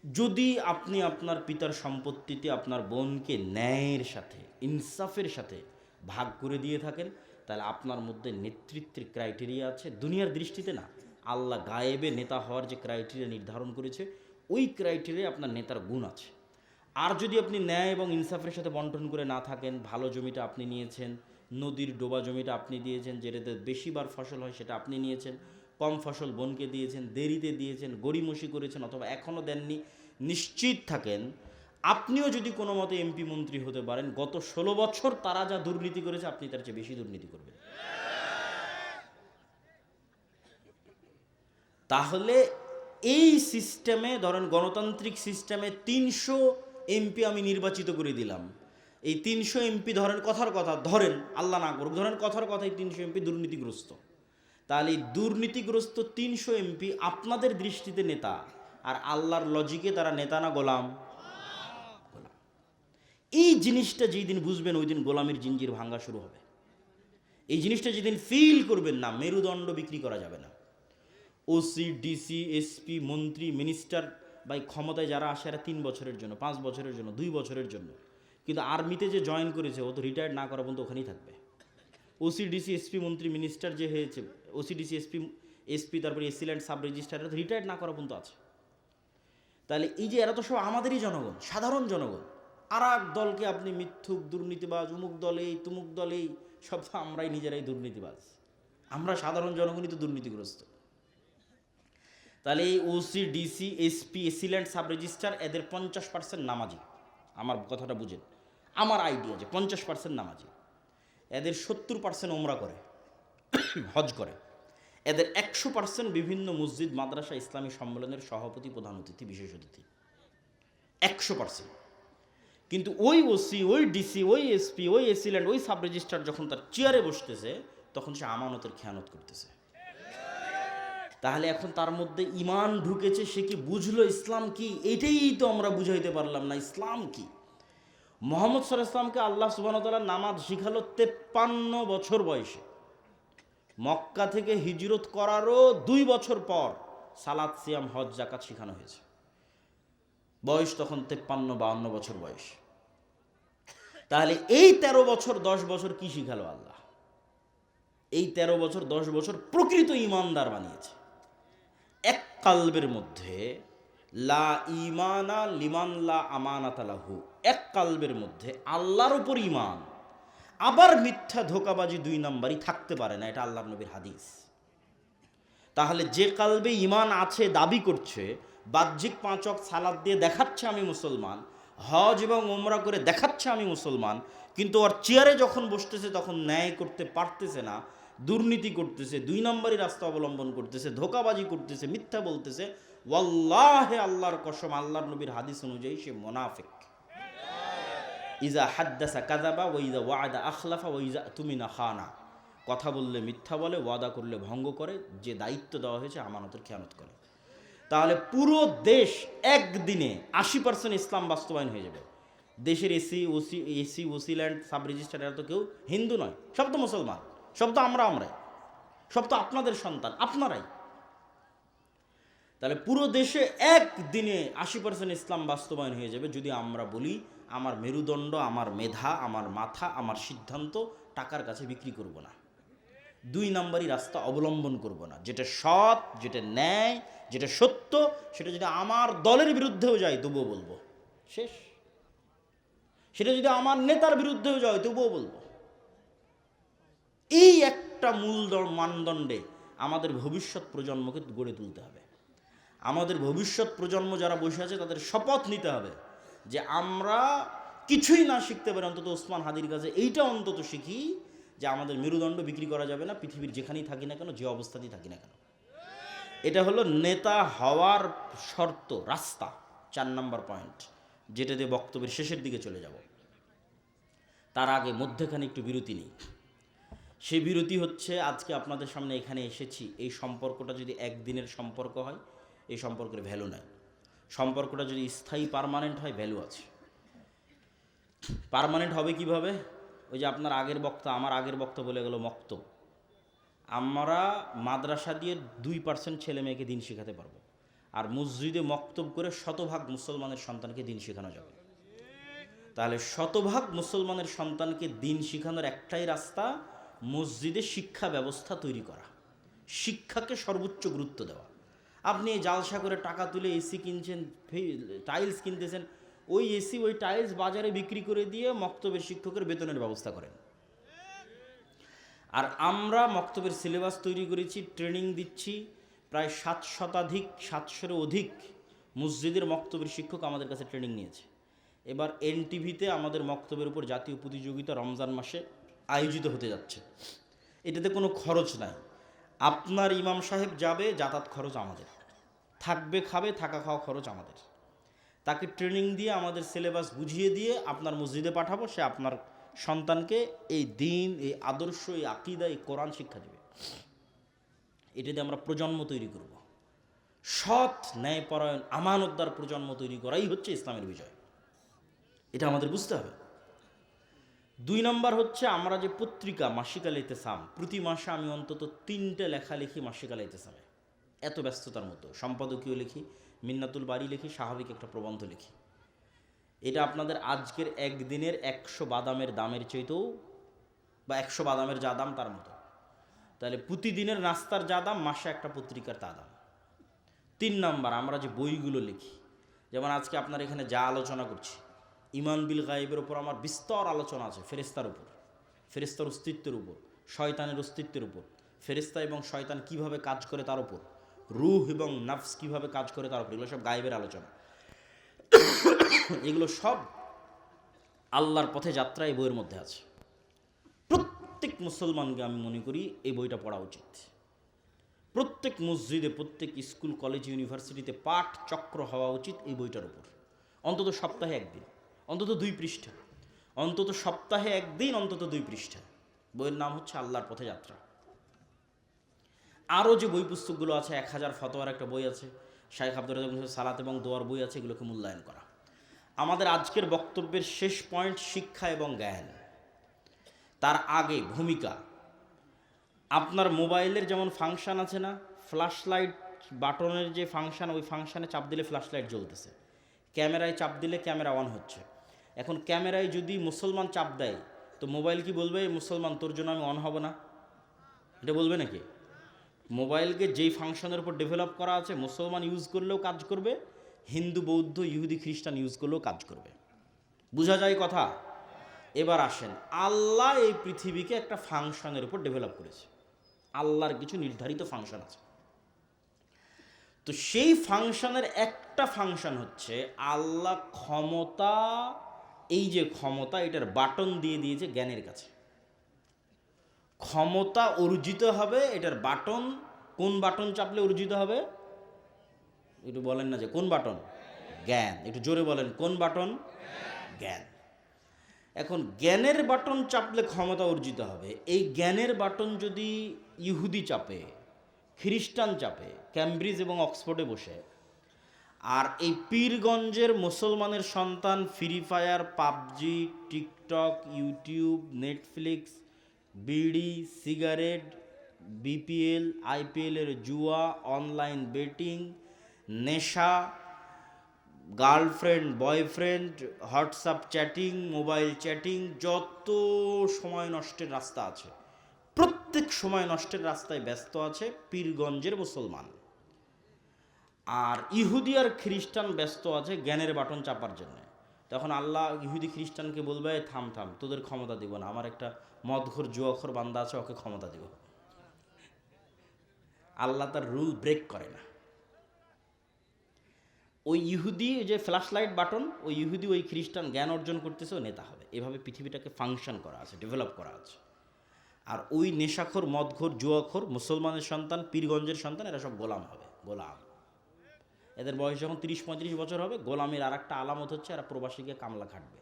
যদি আপনি আপনার পিতার সম্পত্তিতে আপনার বোনকে ন্যায়ের সাথে, ইনসাফের সাথে ভাগ করে দিয়ে থাকেন, তাহলে আপনার মধ্যে নেতৃত্বের ক্রাইটেরিয়া আছে। দুনিয়ার দৃষ্টিতে না, আল্লাহ গায়েবে নেতা হওয়ার যে ক্রাইটেরিয়া নির্ধারণ করেছে, ওই ক্রাইটেরিয়া আপনার নেতার গুণ আছে। আর যদি আপনি ন্যায় এবং ইনসাফের সাথে বন্টন করে না থাকেন, ভালো জমিটা আপনি নিয়েছেন, নদীর ডোবা জমিটা আপনি দিয়েছেন, যেটাতে বেশিবার ফসল হয় সেটা আপনি নিয়েছেন, কম ফসল বোনকে দিয়েছেন, দেরিতে দিয়েছেন, গড়িমসি করেছেন, অথবা এখনও দেননি, নিশ্চিত থাকেন আপনিও যদি কোনো মতে এমপি মন্ত্রী হতে পারেন, গত 16 বছর তারা যা দুর্নীতি করেছে আপনি তার চেয়ে বেশি দুর্নীতি করবেন। তাহলে এই সিস্টেমে, ধরেন গণতান্ত্রিক সিস্টেমে 300 এমপি আমি নির্বাচিত করে দিলাম। এই 300 এমপি ধরেন কথার কথা, ধরেন আল্লাহ না করুক, ধরেন কথার কথাই 300 এমপি দুর্নীতিগ্রস্ত। তাহলে এই দুর্নীতিগ্রস্ত 300 এমপি আপনাদের দৃষ্টিতে নেতা, আর আল্লাহর লজিকে তারা নেতা না গোলাম? গোলাম। এই জিনিসটা যেই দিন বুঝবেন, ওই দিন গোলামির জিঞ্জির ভাঙা শুরু হবে। এই জিনিসটা যেদিন ফিল করবেন না, মেরুদণ্ড বিক্রি করা যাবে না। ওসি, ডিসি, এসপি, মন্ত্রী, মিনিস্টার বা ক্ষমতায় যারা আসে, এরা 3 বছরের জন্য, 5 বছরের জন্য, 2 বছরের জন্য। কিন্তু আর্মিতে যে জয়েন করেছে, ও তো রিটায়ার্ড না করা পর্যন্ত ওখানেই থাকবে। ওসি, ডিসি, এসপি, মন্ত্রী, মিনিস্টার যে হয়েছে, ওসি, ডিসি, এসপি, তারপরে এসিল্যান্ড, সাব রেজিস্ট্রার, এরা তো রিটায়ার্ড না করা পর্যন্ত আছে। তাহলে এই যে এরা তো সব আমাদেরই জনগণ, সাধারণ জনগণ। আর এক দলকে আপনি মিথ্যুক, দুর্নীতিবাজ, উমুক দলেই তুমুক দলেই, সব তো আমরাই নিজেরাই দুর্নীতিবাজ। আমরা সাধারণ জনগণই তো দুর্নীতিগ্রস্ত। তাহলে এই OC, DC, SP, AC land, sub registrar, এদের 50% নামাজি। আমার কথাটা বুঝেন, আমার আইডিয়া যে 50% নামাজি। এদের 70% ওমরা করে, হজ করে। এদের 100% বিভিন্ন মসজিদ, মাদ্রাসা, ইসলামী সম্মেলনের সভাপতি, প্রধান অতিথি, বিশেষ অতিথি। 100%। কিন্তু ওই ওসি, ওই ডিসি, ওই এসপি, ওই এসিল্যান্ড, ওই সাব রেজিস্ট্রার যখন তার চেয়ারে বসতেছে, তখন সে আমানতের খেয়ানত করতেছে। তাহলে এখন তার মধ্যে ইমান ঢুকেছে, সে কি বুঝলো ইসলাম কি? এটাই তো আমরা বুঝাইতে পারলাম না ইসলাম কি। মুহাম্মদ সাল্লাল্লাহু আলাইহি ওয়াসাল্লামকে আল্লাহ সুবহানাহু ওয়া তাআলা নামাজ শিখালো 53 বছর বয়সে। মক্কা থেকে হিজরত করারও 2 বছর পর সালাত, সিয়াম, হজ, যাকাত শেখানো হয়েছে। বয়স তখন 53-52 বছর বয়স। তাহলে এই 13 বছর 10 বছর কি শিখালো আল্লাহ? এই 13 বছর 10 বছর প্রকৃত ইমানদার বানিয়েছে। এক কালবের মধ্যে লা ইমানা লিমান লা আমানাতা লাহু, এক কালবের মধ্যে আল্লাহর উপর ইমান আবার মিথ্যা ধোঁকাবাজি 2 নাম্বারই থাকতে পারে না, এটা আল্লাহর নবীর হাদিস। তাহলে যে কালবে ঈমান আছে দাবি করছে, বাহ্যিক 5 ওয়াক্ত সালাত দিয়ে দেখাচ্ছে আমি মুসলমান, হজ এবং উমরা করে দেখাচ্ছে আমি মুসলমান, কিন্তু ওর চেয়ারে যখন বসতেছে তখন ন্যায় করতে পারতেছে না, দুর্নীতি করতেছে, 2 নম্বরই রাস্তা অবলম্বন করতেছে, ধোঁকাবাজি করতেছে, মিথ্যা বলতেছে, ওয়াল্লাহে আল্লাহর কসম, আল্লাহর নবীর হাদিস অনুযায়ী সে মুনাফিক। ইজা হাদ্দাসা কাযাবা ওয়া ইজা ওয়া'আদা আখলাফা ওয়া ইজা তুমিনা খানা। কথা বললে মিথ্যা বলে, ওয়াদা করলে ভঙ্গ করে, যে দায়িত্ব দেওয়া হয়েছে আমানতের খেয়ানত করে। তাহলে পুরো দেশ একদিনে 80% ইসলাম বাস্তবায়ন হয়ে যাবে। দেশের AC OC land sub registrar এরা তো কেউ হিন্দু নয়, সব তো মুসলমান, সব তো আমরাই, সব তো আপনাদের সন্তান, আপনারাই। তাহলে পুরো দেশে একদিনে 80% ইসলাম বাস্তবায়ন হয়ে যাবে যদি আমরা বলি আমার মেরুদণ্ড, আমার মেধা, আমার মাথা, আমার সিদ্ধান্ত টাকার কাছে বিক্রি করব না, 2 নম্বরই রাস্তা অবলম্বন করব না। যেটা সৎ, যেটা ন্যায়, যেটা সত্য, সেটা যদি আমার দলের বিরুদ্ধেও যায় তবুও বলবো, শেষ। সেটা যদি আমার নেতার বিরুদ্ধেও যায় তবুও বলবো। এই একটা মূল মানদণ্ডে আমাদের ভবিষ্যৎ প্রজন্মকে গড়ে তুলতে হবে। আমাদের ভবিষ্যৎ প্রজন্ম যারা বসে আছে তাদের শপথ নিতে হবে যে আমরা কিছুই না শিখতে পারি, অন্তত ওসমান হাদির কাছে এইটা অন্তত শিখি যে আমাদের মেরুদণ্ড বিক্রি করা যাবে না, পৃথিবীর যেখানেই থাকি না কেন, যে অবস্থাতেই থাকি না কেন। এটা হলো নেতা হওয়ার শর্ত, রাস্তা, 4 নম্বর পয়েন্ট, যেটা দিয়ে বক্তব্যের শেষের দিকে চলে যাব। তার আগে মধ্যখানে একটু বিরতি নেই। সেই বিরতি হচ্ছে আজকে আপনাদের সামনে এখানে এসেছি, এই সম্পর্কটা যদি একদিনের সম্পর্ক হয় এই সম্পর্কের ভ্যালু নাই। সম্পর্কটা যদি স্থায়ী পার্মানেন্ট হয় ভ্যালু আছে। পার্মানেন্ট হবে কিভাবে? ওই যে আপনার আগের বক্তা, আমার আগের বক্তা বলে গেল মক্তব। আমরা মাদ্রাসা দিয়ে 2% ছেলে মেয়েকে দিন শেখাতে পারবো, আর মসজিদে মক্তব করে 100% মুসলমানের সন্তানকে দিন শেখানো যাবে। তাহলে 100% মুসলমানের সন্তানকে দিন শেখানোর একটাই রাস্তা, মসজিদে শিক্ষা ব্যবস্থা তৈরি করা, শিক্ষাকে সর্বোচ্চ গুরুত্ব দেওয়া। আপনি জালসা করে টাকা তুলে এসি কিনছেন, টাইলস কিনতেছেন, ওই এসি ওই টাইলস বাজারে বিক্রি করে দিয়ে মক্তবের শিক্ষকের বেতনের ব্যবস্থা করেন। আর আমরা মক্তবের সিলেবাস তৈরি করেছি, ট্রেনিং দিচ্ছি, প্রায় 700-এরও অধিক মসজিদের মক্তবের শিক্ষক আমাদের কাছে ট্রেনিং নিয়েছে। এবার এনটিভিতে আমাদের মক্তবের উপর জাতীয় প্রতিযোগিতা রমজান মাসে আয়োজিত হতে যাচ্ছে। এটাতে কোনো খরচ নাই, আপনার ইমাম সাহেব যাবে, যাতায়াত খরচ আমাদের, থাকবে খাবে, থাকা খাওয়া খরচ আমাদের। তাকে ট্রেনিং দিয়ে আমাদের সিলেবাস বুঝিয়ে দিয়ে আপনার মসজিদে পাঠাবো, সে আপনার সন্তানকে এই দিন, এই আদর্শ, এই আকীদা, এই কোরআন শিক্ষা দেবে। এটাতে আমরা প্রজন্ম তৈরি করব, সৎ ন্যায়পরায়ণ আমানতদার প্রজন্ম তৈরি করাই হচ্ছে ইসলামের বিজয়। এটা আমাদের বুঝতে হবে। 2 নম্বর হচ্ছে আমরা যে পত্রিকা মাসিক আল ইতিসাম, প্রতি মাসে আমি অন্তত 3টে লেখা লিখি মাসিক আল ইতিসামে, এত ব্যস্ততার মতো সম্পাদকীয় লিখি, মিন্নাতুল বাড়ি লিখি, স্বাভাবিক একটা প্রবন্ধ লিখি। এটা আপনাদের আজকের একদিনের 100 বাদামের দামের চাইতেও, বা 100 বাদামের যা দাম তার মতো। তাহলে প্রতিদিনের নাস্তার যা দাম, মাসে একটা পত্রিকার তা দাম। 3 নম্বর, আমরা যে বইগুলো লিখি, যেমন আজকে আপনার এখানে যা আলোচনা করছি, ঈমান বিল গায়েবের উপর আমার বিস্তর আলোচনা আছে, ফেরেশতার উপর, ফেরেশতার অস্তিত্বের উপর, শয়তানের অস্তিত্বের উপর, ফেরেশতা এবং শয়তান কিভাবে কাজ করে তার উপর, রূহ এবং নাফস কিভাবে কাজ করে তার উপর, এগুলো সব গায়েবের আলোচনা। এগুলো সব আল্লাহর পথে যাত্রা এই বইয়ের মধ্যে আছে। প্রত্যেক মুসলমানকে আমি মনে করি এই বইটা পড়া উচিত। প্রত্যেক মসজিদে, প্রত্যেক স্কুল, কলেজ, ইউনিভার্সিটিতে পাঠ চক্র হওয়া উচিত এই বইটার উপর। অন্তত সপ্তাহে একদিন, অন্তত 2 পৃষ্ঠা, অন্তত সপ্তাহে একদিন, অন্তত 2 পৃষ্ঠা। বইয়ের নাম হচ্ছে আল্লাহর পথে যাত্রা। আরও যে বই পুস্তকগুলো আছে, 1000 ফতোয়ার একটা বই আছে, শাইখ আব্দুর রাজ্জাক সালাত এবং দোয়ার বই আছে, এগুলোকে মূল্যায়ন করা। আমাদের আজকের বক্তব্যের শেষ পয়েন্ট শিক্ষা এবং জ্ঞান। তার আগে ভূমিকা, আপনার মোবাইলের যেমন ফাংশন আছে না, ফ্ল্যাশ লাইট বাটনের যে ফাংশন, ওই ফাংশানে চাপ দিলে ফ্ল্যাশ লাইট জ্বলতেছে, ক্যামেরায় চাপ দিলে ক্যামেরা অন হচ্ছে। এখন ক্যামেরায় যদি মুসলমান চাপ দেয় তো মোবাইল কি বলবে, মুসলমান তোর জন্য আমি অন হব না? এটা বলবে নাকি? মোবাইলকে যেই ফাংশনের উপর ডেভেলপ করা আছে, মুসলমান ইউজ করলেও কাজ করবে, হিন্দু, বৌদ্ধ, ইহুদি, খ্রিস্টান ইউজ করলেও কাজ করবে। বোঝা যায় কথা? এবার আসেন, আল্লাহ এই পৃথিবীকে একটা ফাংশনের উপর ডেভেলপ করেছে। আল্লাহর কিছু নির্ধারিত ফাংশন আছে। তো সেই ফাংশনের একটা ফাংশন হচ্ছে আল্লাহ ক্ষমতা, এই যে ক্ষমতা, এটার বাটন দিয়ে দিয়েছে জ্ঞানের কাছে। ক্ষমতা অর্জিত হবে, এটার বাটন, কোন বাটন চাপলে অর্জিত হবে? একটু বলেন না যে কোন বাটন? জ্ঞান। একটু জোরে বলেন, কোন বাটন? জ্ঞান। এখন জ্ঞানের বাটন চাপলে ক্ষমতা অর্জিত হবে। এই জ্ঞানের বাটন যদি ইহুদি চাপে, খ্রিস্টান চাপে, ক্যামব্রিজ এবং অক্সফোর্ডে বসে, আর এই পীরগঞ্জের মুসলমানের সন্তান free fire, PUBG, TikTok, YouTube, Netflix, বিড়ি, সিগারেট, বিপিএল, আইপিএলের জুয়া, অনলাইন বেটিং, নেশা, girlfriend, boyfriend, WhatsApp chatting, mobile chatting, যত সময় নষ্টের রাস্তা আছে, প্রত্যেক সময় নষ্টের রাস্তায় ব্যস্ত আছে পীরগঞ্জের মুসলমান। আর ইহুদি আর খ্রিস্টান ব্যস্ত আছে জ্ঞানের বাটন চাপার জন্য। তখন আল্লাহ ইহুদি খ্রিস্টানকে বলবে, থাম থাম, তোদের ক্ষমতা দিব না, আমার একটা মদঘর জুয়াখর বান্দা আছে, ওকে ক্ষমতা দিব। আল্লাহ তার রুল ব্রেক করে না। ওই ইহুদি যে ফ্ল্যাশ লাইট বাটন, ওই ইহুদি ওই খ্রিস্টান জ্ঞান অর্জন করতেছে, ও নেতা হবে। এভাবে পৃথিবীটাকে ফাংশন করা আছে, ডেভেলপ করা আছে। আর ওই নেশাখোর, মদঘর, জুয়াখোর মুসলমানের সন্তান, পীরগঞ্জের সন্তান, এরা সব গোলাম হবে, গোলাম। এদের বয়স যখন 30-35 বছর হবে, গোলামের আর একটা আলামত হচ্ছে এরা প্রবাসীকে কামলা খাটবে।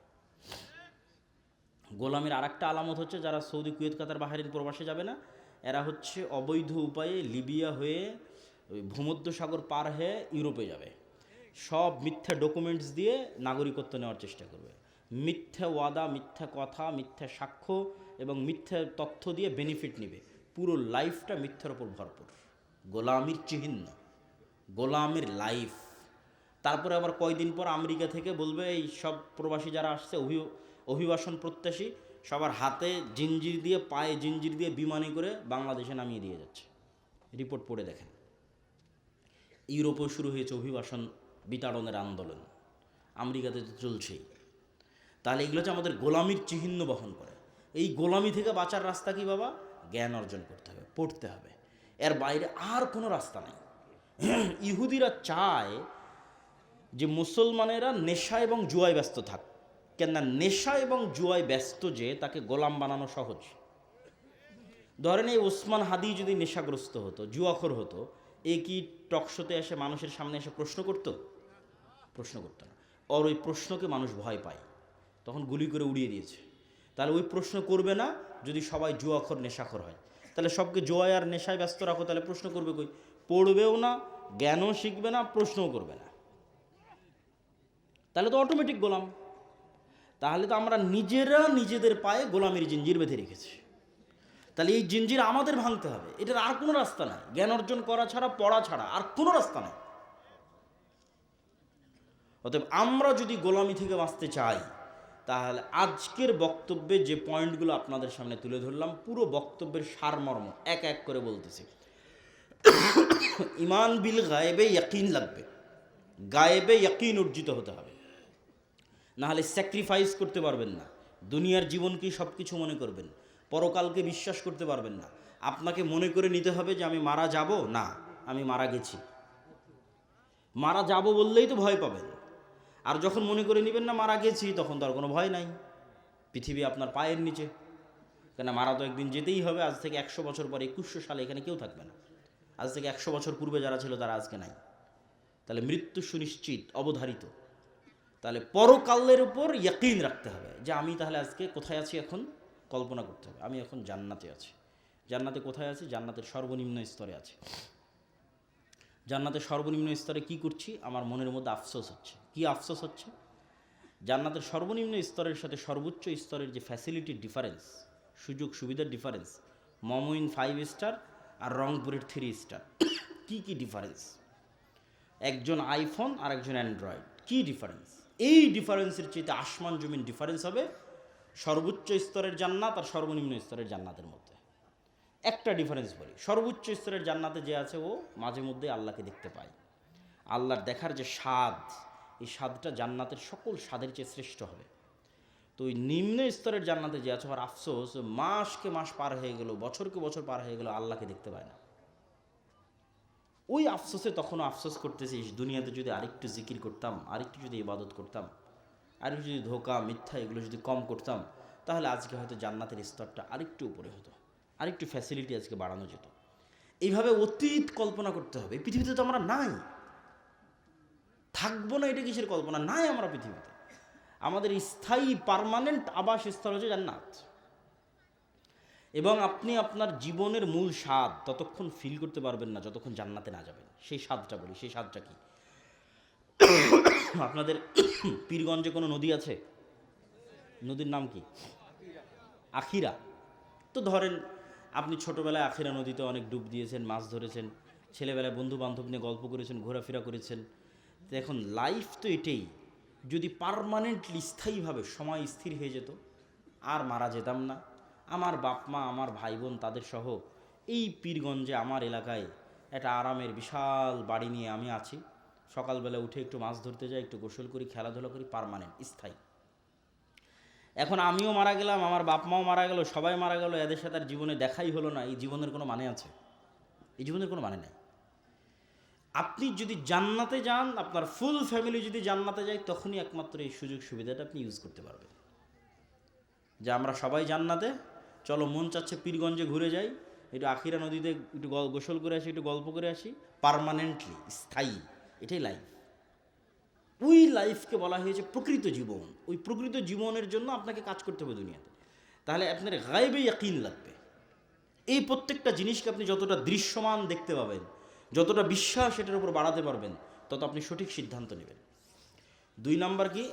গোলামের আর একটা আলামত হচ্ছে যারা সৌদি, কুয়েত, কাতার, বাহরাইন প্রবাসে যাবে না, এরা হচ্ছে অবৈধ উপায়ে লিবিয়া হয়ে, ওই ভূমধ্যসাগর পার হয়ে ইউরোপে যাবে। সব মিথ্যা ডকুমেন্টস দিয়ে নাগরিকত্ব নেওয়ার চেষ্টা করবে। মিথ্যা ওয়াদা, মিথ্যা কথা, মিথ্যা সাক্ষ্য এবং মিথ্যা তথ্য দিয়ে বেনিফিট নেবে। পুরো লাইফটা মিথ্যার ওপর ভরপুর। গোলামির চিহ্ন, গোলামের লাইফ। তারপরে আবার কয়দিন পর আমেরিকা থেকে বলবে এই সব প্রবাসী যারা আসছে অভিবাসন প্রত্যাশী, সবার হাতে জিঞ্জির দিয়ে, পায়ে জিঞ্জির দিয়ে বিমানে করে বাংলাদেশে নামিয়ে দিয়ে যাচ্ছে। রিপোর্ট পড়ে দেখেন। ইউরোপেও শুরু হয়েছে অভিবাসন বিতাড়নের আন্দোলন, আমেরিকাতে তো চলছেই। তাহলে এগুলো হচ্ছে আমাদের গোলামির চিহ্ন বহন করে। এই গোলামি থেকে বাঁচার রাস্তা কি বাবা? জ্ঞান অর্জন করতে হবে, পড়তে হবে। এর বাইরে আর কোনো রাস্তা নাই। ইহুদিরা চায় যে মুসলমানেরা নেশা এবং জুয়ায় ব্যস্ত থাক। কেননা নেশা এবং জুয়ায় ব্যস্ত যে, তাকে গোলাম বানানো সহজ। ধরেন এই ওসমান হাদি যদি নেশাগ্রস্ত হতো, জুয়াখোর হতো, এ কি টকশোতে এসে মানুষের সামনে এসে প্রশ্ন করত? প্রশ্ন করতো না। আর ওই প্রশ্নকে মানুষ ভয় পায়, তখন গুলি করে উড়িয়ে দিয়েছে। তাহলে ওই প্রশ্ন করবে না যদি সবাই জুয়াখোর, নেশাখোর হয়। তাহলে সবকে জুয়ায় আর নেশায় ব্যস্ত রাখো, তাহলে প্রশ্ন করবে কই? পড়বেও না, জ্ঞানও শিখবে না, প্রশ্নও করবে না। তাহলে তো অটোমেটিক গোলাম। তাহলে তো আমরা নিজেরা নিজেদের পায়ে গোলামের জিঞ্জির বেঁধে রেখেছি। তাহলে এই জিঞ্জির আমাদের ভাঙতে হবে। এটার আর কোনো রাস্তা নাই। জ্ঞান অর্জন করা ছাড়া, পড়া ছাড়া আর কোনো রাস্তা নাই। অতএব আমরা যদি গোলামি থেকে বাঁচতে চাই, তাহলে আজকের বক্তব্যে যে পয়েন্টগুলো আপনাদের সামনে তুলে ধরলাম, পুরো বক্তব্যের সারমর্ম এক এক করে বলতেছি। ইমান বিল গায়েবে ইয়াকিন লাগবে। গায়েবে ইয়াকিন অর্জিত হতে হবে, নাহলে স্যাক্রিফাইস করতে পারবেন না। দুনিয়ার জীবনকেই সব কিছু মনে করবেন, পরকালকে বিশ্বাস করতে পারবেন না। আপনাকে মনে করে নিতে হবে যে আমি মারা যাব না, আমি মারা গেছি। মারা যাব বললেই তো ভয় পাবেন। আর যখন মনে করে নেবেন না মারা গেছি, তখন তো আর কোনো ভয় নাই। পৃথিবী আপনার পায়ের নিচে। কেন, মারা তো একদিন যেতেই হবে। আজ থেকে 100 বছর পরে 2100 সালে এখানে কেউ থাকবে না। আজ থেকে 100 বছর পূর্বে যারা ছিল তারা আজকে নাই। তাহলে মৃত্যু সুনিশ্চিত, অবধারিত। তাহলে পরকালের উপর ইয়াকিন রাখতে হবে যে আমি তাহলে আজকে কোথায় আছি। এখন কল্পনা করতে হবে আমি এখন জান্নাতে আছি। জান্নাতে কোথায় আছি? জান্নাতের সর্বনিম্ন স্তরে আছি। জান্নাতের সর্বনিম্ন স্তরে কি করছি? আমার মনের মধ্যে আফসোস হচ্ছে। কি আফসোস হচ্ছে? জান্নাতের সর্বনিম্ন স্তরের সাথে সর্বোচ্চ স্তরের যে ফ্যাসিলিটির ডিফারেন্স, সুযোগ সুবিধার ডিফারেন্স, মমইন 5 স্টার আর রংপুরের 3 স্টার, কি কি ডিফারেন্স! একজন আইফোন আর একজন অ্যান্ড্রয়েড, কি ডিফারেন্স! এই ডিফারেন্সের চেয়ে আসমান জমিন ডিফারেন্স হবে সর্বোচ্চ স্তরের জান্নাত আর সর্বনিম্ন স্তরের জান্নাতের মধ্যে। একটা ডিফারেন্স বলি, সর্বোচ্চ স্তরের জান্নাতে যে আছে ও মাঝে মধ্যে আল্লাহকে দেখতে পায়। আল্লাহর দেখার যে স্বাদ, এই স্বাদটা জান্নাতের সকল স্বাদের চেয়ে শ্রেষ্ঠ হবে। তো ওই নিম্ন স্তরের জান্নাতে যে আছে আর আফসোস, মাসকে মাস পার হয়ে গেল, বছরকে বছর পার হয়ে গেল, আল্লাহকে দেখতে পায় না। ওই আফসোসে তখনও আফসোস করতেছি, দুনিয়াতে যদি আরেকটু জিকির করতাম, আরেকটু যদি ইবাদত করতাম, আরেকটু যদি ধোঁকা মিথ্যা এগুলো যদি কম করতাম, তাহলে আজকে হয়তো জান্নাতের স্তরটা আরেকটু উপরে হতো, আরেকটু ফ্যাসিলিটি আজকে বাড়ানো যেত। এইভাবে অতীত কল্পনা করতে হবে। পৃথিবীতে তো আমরা নাই, থাকবো না, এটা কিসের কল্পনা? নাই আমরা পৃথিবীতে। আমাদের স্থায়ী পার্মানেন্ট আবাসস্থল হচ্ছে জান্নাত। এবং আপনি আপনার জীবনের মূল স্বাদ ততক্ষণ ফিল করতে পারবেন না যতক্ষণ জান্নাতে না যাবেন। সেই স্বাদটা বলি, সেই স্বাদটা কি? আপনাদের পীরগঞ্জে কোনো নদী আছে? নদীর নাম কি? আখিরা। তো ধরেন আপনি ছোটোবেলায় আখিরা নদীতে অনেক ডুব দিয়েছেন, মাছ ধরেছেন, ছেলেবেলায় বন্ধু বান্ধব নিয়ে গল্প করেছেন, ঘোরাফেরা করেছেন। তো এখন লাইফ তো এটাই, যদি পার্মানেন্টলি স্থায়ীভাবে সময় স্থির হয়ে যেত, আর মারা যেতাম না, আমার বাপ মা, আমার ভাই বোন, তাদের সহ এই পীরগঞ্জে আমার এলাকায় একটা আরামের বিশাল বাড়ি নিয়ে আমি আছি, সকালবেলা উঠে একটু মাছ ধরতে যাই, একটু গোসল করি, খেলাধুলা করি, পার্মানেন্ট স্থায়ী। এখন আমিও মারা গেলাম, আমার বাপ মাও মারা গেল, সবাই মারা গেল, এদের সাথে আর জীবনে দেখাই হলো না। এই জীবনের কোনো মানে আছে? এই জীবনের কোনো মানে নাই। আপনি যদি জান্নাতে যান, আপনার ফুল ফ্যামিলি যদি জান্নাতে যায়, তখনই একমাত্র এই সুযোগ সুবিধাটা আপনি ইউজ করতে পারবেন। যে আমরা সবাই জান্নাতে, চলো মন চাচ্ছে পীরগঞ্জে ঘুরে যাই, একটু আখিরা নদীতে একটু গোসল করে আসি, একটু গল্প করে আসি, পার্মানেন্টলি স্থায়ী। এটাই লাইফ। ওই লাইফকে বলা হয়েছে প্রকৃত জীবন। ওই প্রকৃত জীবনের জন্য আপনাকে কাজ করতে হবে দুনিয়াতে। তাহলে আপনার গায়েবে ইয়াকিন লাগবে। এই প্রত্যেকটা জিনিসকে আপনি যতটা দৃশ্যমান দেখতে পাবেন, যতটা বিশ্বাস এটার উপর বাড়াতে পারবেন, তত আপনি সঠিক সিদ্ধান্ত নেবেন। 2 নাম্বার কি?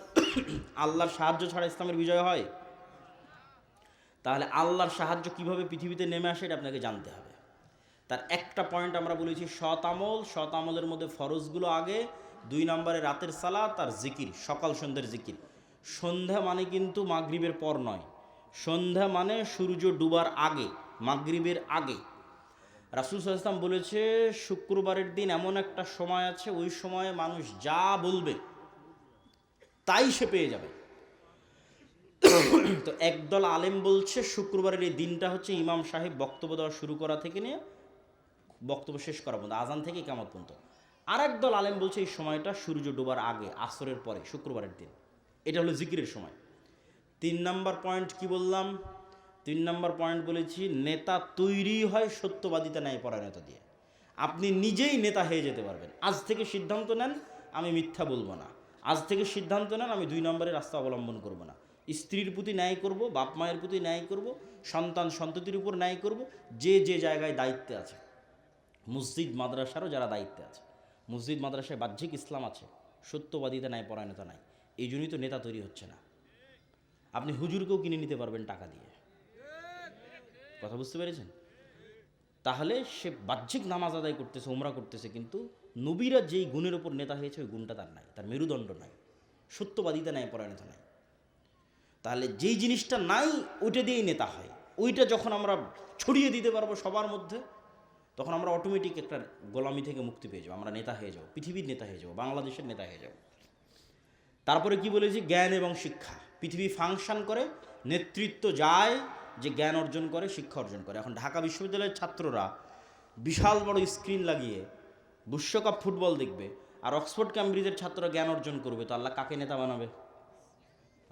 আল্লাহর সাহায্য ছাড়া ইসলামের বিজয় হয়? তাহলে আল্লাহর সাহায্য কিভাবে পৃথিবীতে নেমে আসে, এটা আপনাকে জানতে হবে। তার একটা পয়েন্ট আমরা বলেছি সৎ আমল। সৎ আমলের মধ্যে ফরজগুলো আগে, 2 নম্বরে রাতের সালাত আর জিকির, সকাল সন্ধ্যার জিকির। সন্ধ্যা মানে কিন্তু মাগরিবের পর নয়, সন্ধ্যা মানে সূর্য ডুবার আগে, মাগরিবের আগে। রাসূল সাল্লাল্লাহু আলাইহি ওয়াসাল্লাম বলেছে, শুক্রবারের দিন এমন একটা সময় আছে, ওই সময়ে মানুষ যা বলবে তাই সে পেয়ে যাবে। তো একদল আলেম বলছে শুক্রবারের এই দিনটা হচ্ছে ইমাম সাহেব বক্তব্য দেওয়া শুরু করা থেকে নিয়ে বক্তব্য শেষ করা পর্যন্ত, আজান থেকে কিয়ামত পর্যন্ত। আর একদল আলেম বলছে এই সময়টা সূর্য ডোবার আগে, আসরের পরে, শুক্রবারের দিন। এটা হলো জিকিরের সময়। 3 নম্বর পয়েন্ট কি বললাম? 3 নম্বর পয়েন্ট বলেছি, নেতা তৈরি হয় সত্যবাদিতা, ন্যায়পরায়ণতা দিয়ে। আপনি নিজেই নেতা হয়ে যেতে পারবেন। আজ থেকে সিদ্ধান্ত নেন, আমি মিথ্যা বলবো না। আজ থেকে সিদ্ধান্ত নেন, আমি 2 নম্বরের রাস্তা অবলম্বন করব না। স্ত্রীর প্রতি ন্যায় করব, বাপ মায়ের প্রতি ন্যায় করব, সন্তান সন্ততির উপর ন্যায় করব, যে যে জায়গায় দায়িত্বে আছে। মসজিদ মাদ্রাসারও যারা দায়িত্বে আছে, মসজিদ মাদ্রাসায় বাহ্যিক ইসলাম আছে, সত্যবাদিতা ন্যায়পরায়ণতা নাই। এই জন্যই তো নেতা তৈরি হচ্ছে না। আপনি হুজুরকেও কিনে নিতে পারবেন টাকা দিয়ে। কথা বুঝতে পেরেছেন? তাহলে সে বাহ্যিক নামাজ আদায় করতেছে, উমরা করতেছে, কিন্তু নবীরা যেই গুণের ওপর নেতা হয়েছে ওই গুণটা তার নাই, তার মেরুদণ্ড নাই, সত্যবাদিতা ন্যায়পরায়ণতা নাই। তাহলে যেই জিনিসটা নাই ওইটা দিয়েই নেতা হয়। ওইটা যখন আমরা ছড়িয়ে দিতে পারবো সবার মধ্যে, তখন আমরা অটোমেটিক একটা গোলামি থেকে মুক্তি পেয়ে যাবো, আমরা নেতা হয়ে যাবো, পৃথিবীর নেতা হয়ে যাবো, বাংলাদেশের নেতা হয়ে যাবো। তারপরে কি বলেছি? জ্ঞান এবং শিক্ষা। পৃথিবী ফাংশন করে, নেতৃত্ব যায় যে জ্ঞান অর্জন করে, শিক্ষা অর্জন করে। এখন ঢাকা বিশ্ববিদ্যালয়ের ছাত্ররা বিশাল বড় স্ক্রিন লাগিয়ে বিশ্বকাপ ফুটবল দেখবে, আর অক্সফোর্ড ক্যামব্রিজের ছাত্ররা জ্ঞান অর্জন করবে, তো আল্লাহ কাকে নেতা বানাবে?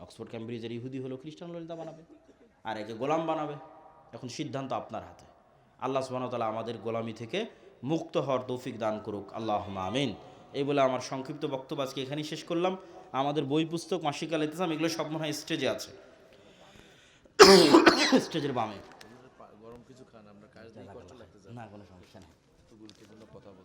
অক্সফোর্ড ক্যামব্রিজের ইহুদি হলো খ্রিস্টান হলো নেতা বানাবে, আর একে গোলাম বানাবে। এখন সিদ্ধান্ত আপনার হাতে। আল্লাহ সুবহানাহু ওয়া তাআলা আমাদের গোলামি থেকে মুক্ত হওয়ার তৌফিক দান করুক, আল্লাহুম্মা আমিন। এই বলে আমার সংক্ষিপ্ত বক্তব্য আজকে এখানেই শেষ করলাম। আমাদের বই পুস্তক, মাসিক আল ইতিসাম, এগুলো সব মনে হয় স্টেজে আছে, স্টেজের বামে। গরম কিছু খান, আমরা কাজ দিয়ে কষ্ট লাগতেছে না, কোনো সমস্যা নেই। গুরুত্বপূর্ণ কথা বলতে